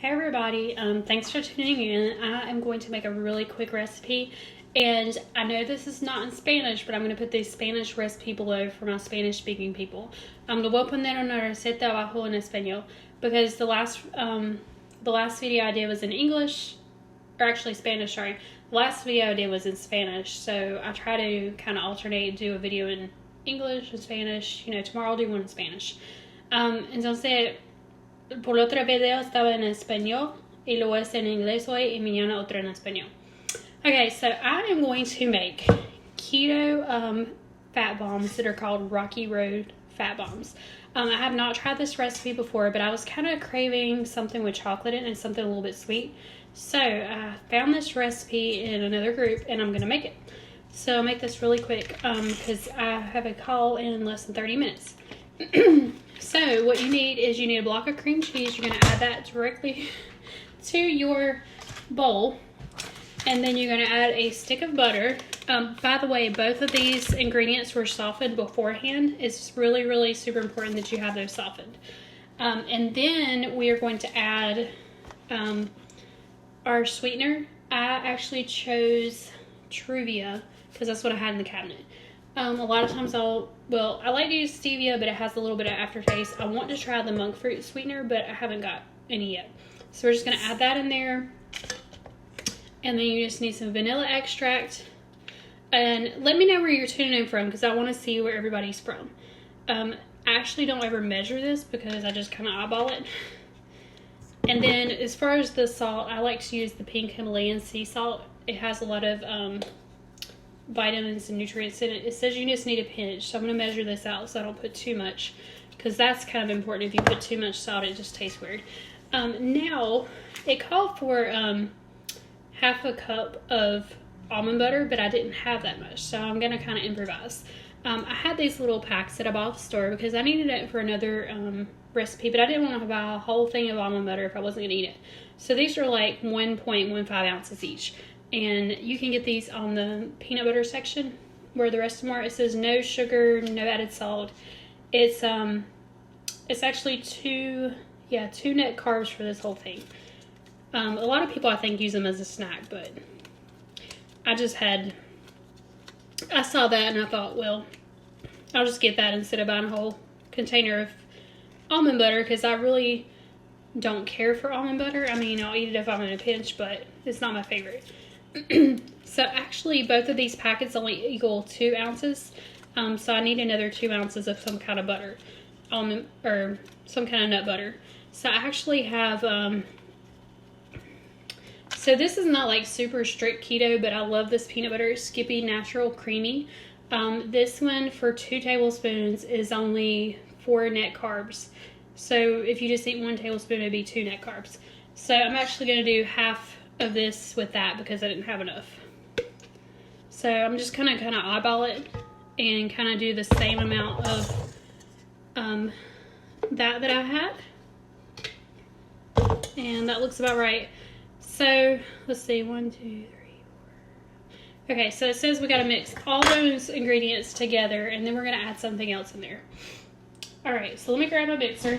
Hey everybody, thanks for tuning in. I am going to make a really quick recipe, and I know this is not in Spanish, but I'm going to put the Spanish recipe below for my Spanish speaking people. Lo voy a poner una receta abajo en español, because the last video I did was in English, or actually Spanish, sorry. The last video I did was in Spanish, so I try to kind of alternate, do a video in English and Spanish. You know, tomorrow I'll do one in Spanish. Entonces, por el otro video estaba en español y lo es en inglés hoy y mañana otro en español. Okay, so I am going to make keto fat bombs that are called Rocky Road fat bombs. I have not tried this recipe before, but I was kind of craving something with chocolate in it and something a little bit sweet. So I found this recipe in another group and I'm going to make it. So I'll make this really quick because I have a call in less than 30 minutes. So what you need is you need a block of cream cheese. You're going to add that directly to your bowl. And then you're going to add a stick of butter. By the way, both of these ingredients were softened beforehand. It's really, really super important that you have those softened. And then we are going to add our sweetener. I actually chose Truvia because that's what I had in the cabinet. A lot of times I like to use stevia, but it has a little bit of aftertaste. I want to try the monk fruit sweetener, but I haven't got any yet. So we're just going to add that in there. And then you just need some vanilla extract. And let me know where you're tuning in from, because I want to see where everybody's from. I actually don't ever measure this because I just kind of eyeball it. And then as far as the salt, I like to use the pink Himalayan sea salt. It has a lot of vitamins and nutrients in it. It says you just need a pinch, so I'm going to measure this out so I don't put too much, because that's kind of important. If you put too much salt, it just tastes weird. Now, it called for half a cup of almond butter, but I didn't have that much, so I'm going to kind of improvise. I had these little packs that I bought at the store because I needed it for another recipe, but I didn't want to buy a whole thing of almond butter if I wasn't going to eat it. So these are like 1.15 ounces each. And you can get these on the peanut butter section where the rest of them are. It says no sugar, no added salt. It's actually two net carbs for this whole thing. A lot of people I think use them as a snack, but I saw that and I thought, well, I'll just get that instead of buying a whole container of almond butter, because I really don't care for almond butter. I mean, I'll eat it if I'm in a pinch, but it's not my favorite. So actually both of these packets only equal 2 ounces. So I need another 2 ounces of some kind of butter, almond or some kind of nut butter. So I actually have so this is not like super strict keto, but I love this peanut butter. Skippy Natural Creamy. This one for 2 tablespoons is only 4 net carbs. So if you just eat 1 tablespoon, it'd be 2 net carbs. So I'm actually going to do half of this with that because I didn't have enough. So I'm just kind of eyeball it and kind of do the same amount of that I had. And that looks about right. So let's see, 1, 2, 3, 4. Okay, so it says we got to mix all those ingredients together, and then we're going to add something else in there. All right, so let me grab my mixer.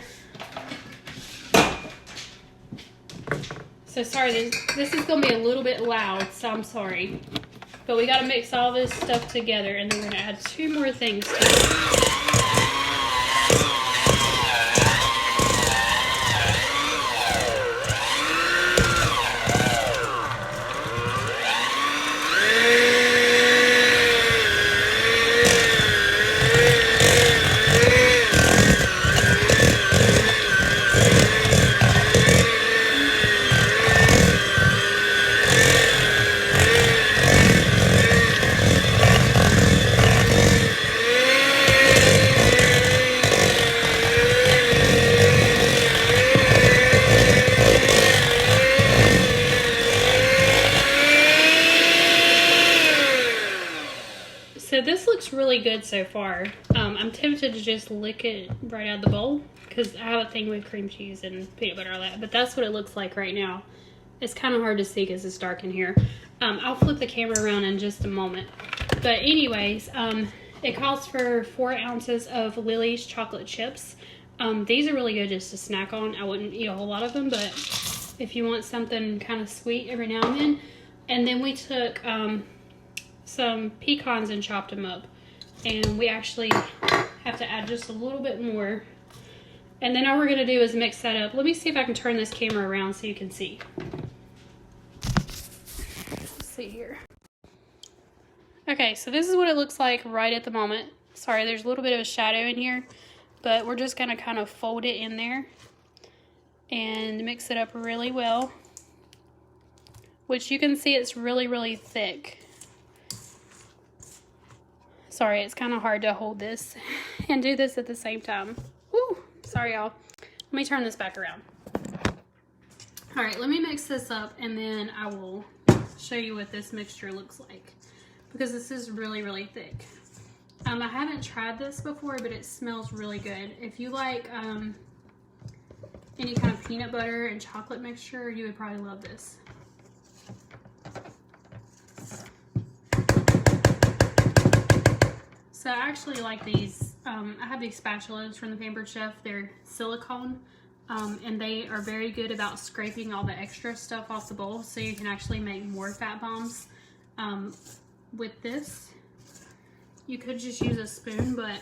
So sorry, this is going to be a little bit loud, so I'm sorry. But we got to mix all this stuff together, and then we're going to add 2 more things to it. So this looks really good so far. I'm tempted to just lick it right out of the bowl because I have a thing with cream cheese and peanut butter and all that, but that's what it looks like right now. It's kind of hard to see because it's dark in here. I'll flip the camera around in just a moment. But anyways, it calls for 4 ounces of Lily's chocolate chips. These are really good just to snack on. I wouldn't eat a whole lot of them, but if you want something kind of sweet every now and then. And then we took some pecans and chopped them up. And we actually have to add just a little bit more. And then all we're gonna do is mix that up. Let me see if I can turn this camera around so you can see. Let's see here. Okay, so this is what it looks like right at the moment. Sorry, there's a little bit of a shadow in here, but we're just gonna kind of fold it in there and mix it up really well. Which you can see it's really, really thick. Sorry, it's kind of hard to hold this and do this at the same time. Woo! Sorry, y'all. Let me turn this back around. All right, let me mix this up and then I will show you what this mixture looks like, because this is really, really thick. I haven't tried this before, but it smells really good. If you like any kind of peanut butter and chocolate mixture, you would probably love this. So I actually like these. I have these spatulas from the Pampered Chef. They're silicone, and they are very good about scraping all the extra stuff off the bowl, so you can actually make more fat bombs with this. You could just use a spoon, but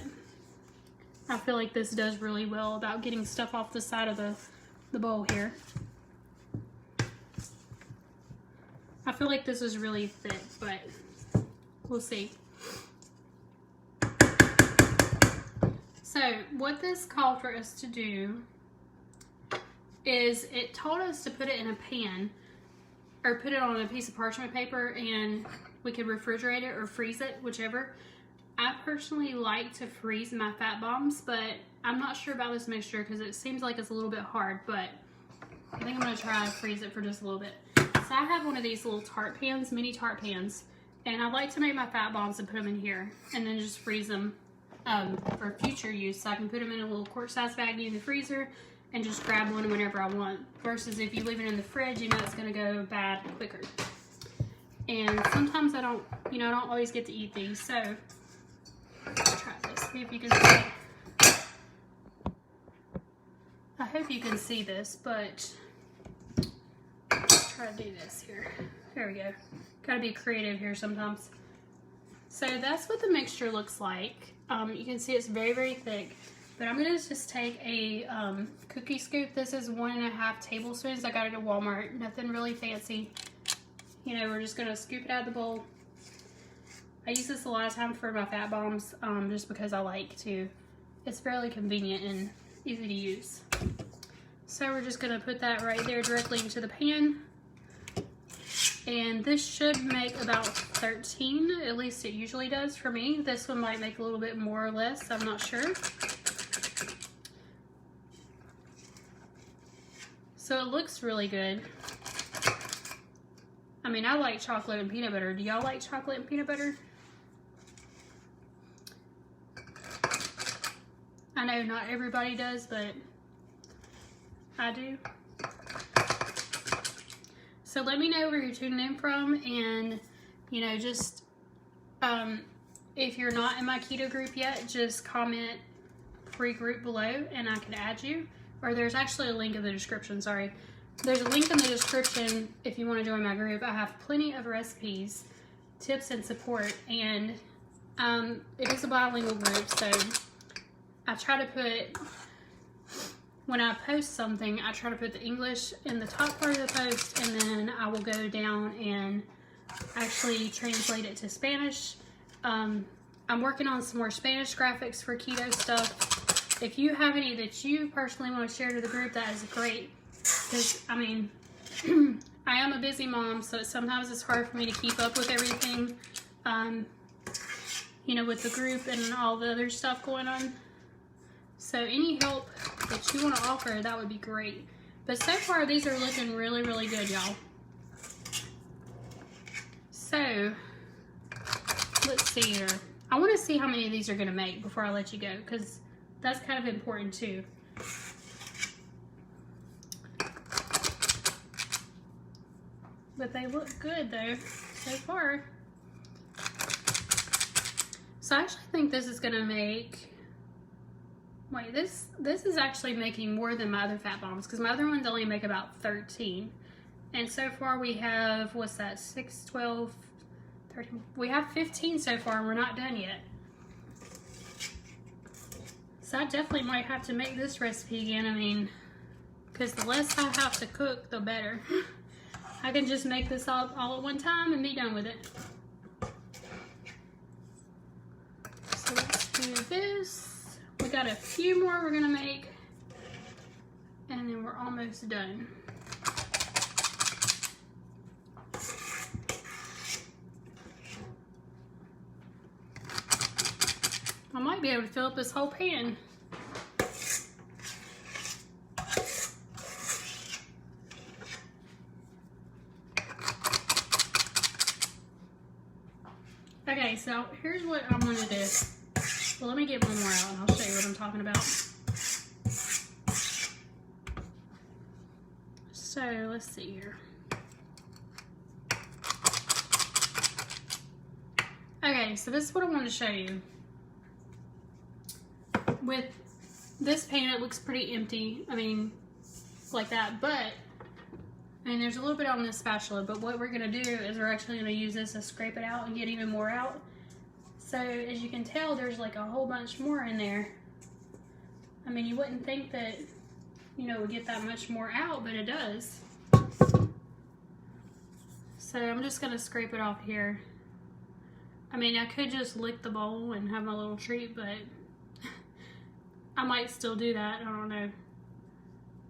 I feel like this does really well about getting stuff off the side of the bowl here. I feel like this is really thick, but we'll see. So what this called for us to do is it told us to put it in a pan or put it on a piece of parchment paper, and we could refrigerate it or freeze it, whichever. I personally like to freeze my fat bombs, but I'm not sure about this mixture because it seems like it's a little bit hard, but I think I'm going to try to freeze it for just a little bit. So I have one of these little tart pans, mini tart pans, and I like to make my fat bombs and put them in here and then just freeze them for future use. So I can put them in a little quart-sized baggie in the freezer and just grab one whenever I want. Versus if you leave it in the fridge, you know it's going to go bad quicker. And sometimes I don't always get to eat these. So let's try this. See if you can see. I hope you can see this, but let's try to do this here. There we go. Gotta be creative here sometimes. So that's what the mixture looks like. You can see it's very, very thick. But I'm gonna just take a cookie scoop. This is 1.5 tablespoons. I got it at Walmart. Nothing really fancy. You know, we're just gonna scoop it out of the bowl. I use this a lot of times for my fat bombs, just because I like to. It's fairly convenient and easy to use. So we're just gonna put that right there directly into the pan. And this should make about 13, at least it usually does for me. This one might make a little bit more or less, I'm not sure. So it looks really good. I mean, I like chocolate and peanut butter. Do y'all like chocolate and peanut butter? I know not everybody does, but I do. So let me know where you're tuning in from, and you know, just if you're not in my keto group yet, just comment free group below and I can add you. Or there's actually a link in the description, sorry. There's a link in the description if you want to join my group. I have plenty of recipes, tips, and support, and it is a bilingual group, so I try to put, when I post something, I try to put the English in the top part of the post, and then I will go down and actually translate it to Spanish. I'm working on some more Spanish graphics for keto stuff. If you have any that you personally want to share to the group, that is great. Because, I mean, I am a busy mom, so sometimes it's hard for me to keep up with everything, you know, with the group and all the other stuff going on. So any help that you want to offer, that would be great. But so far, these are looking really, really good, y'all. So, let's see here. I want to see how many of these are going to make before I let you go, because that's kind of important too. But they look good though, so far. So I actually think this is going to make Wait, this is actually making more than my other fat bombs because my other ones only make about 13. And so far we have, what's that, 6, 12, 13. We have 15 so far and we're not done yet. So I definitely might have to make this recipe again. I mean, because the less I have to cook, the better. I can just make this all at one time and be done with it. So let's do this. We got a few more we're gonna make, and then we're almost done. I might be able to fill up this whole pan. Okay, so here's what I'm gonna do. Well, let me get one more out and I'll show you what I'm talking about. So let's see here. Okay, so this is what I want to show you. With this pan, it looks pretty empty. I mean, like that, but, and there's a little bit on this spatula, but what we're gonna do is we're actually gonna use this to scrape it out and get even more out. So as you can tell, there's like a whole bunch more in there. I mean, you wouldn't think that, you know, it would get that much more out, but it does. So I'm just gonna scrape it off here. I mean, I could just lick the bowl and have my little treat, but I might still do that. I don't know.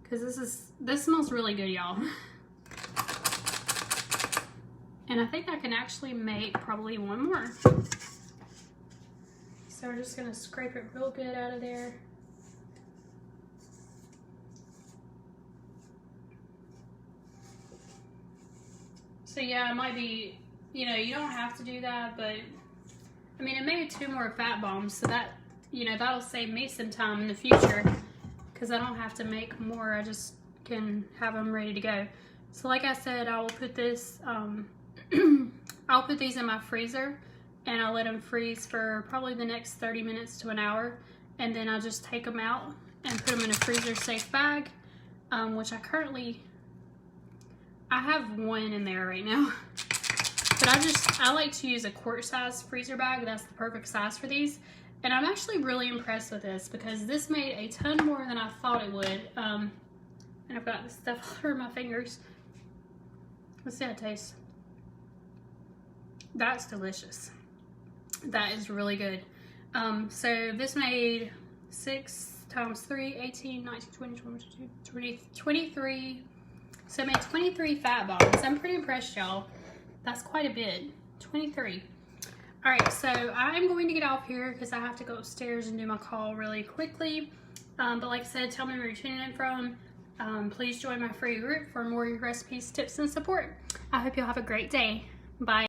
Cause this smells really good, y'all. And I think I can actually make probably one more. So we're just gonna scrape it real good out of there. So yeah, it might be, you know, you don't have to do that, but I mean, it made 2 more fat bombs, so that, you know, that'll save me some time in the future because I don't have to make more. I just can have them ready to go. So like I said, I will put this, I'll put these in my freezer and I'll let them freeze for probably the next 30 minutes to an hour. And then I'll just take them out and put them in a freezer safe bag, which I have one in there right now. But I like to use a quart size freezer bag. That's the perfect size for these. And I'm actually really impressed with this because this made a ton more than I thought it would. And I've got this stuff all over my fingers. Let's see how it tastes. That's delicious. That is really good. So this made 6 times 3, 18, 19, 20, 22, 20, 23. So it made 23 fat bombs. I'm pretty impressed, y'all. That's quite a bit. 23. All right, so I'm going to get off here because I have to go upstairs and do my call really quickly. But like I said, tell me where you're tuning in from. Please join my free group for more recipes, tips, and support. I hope you'll have a great day. Bye.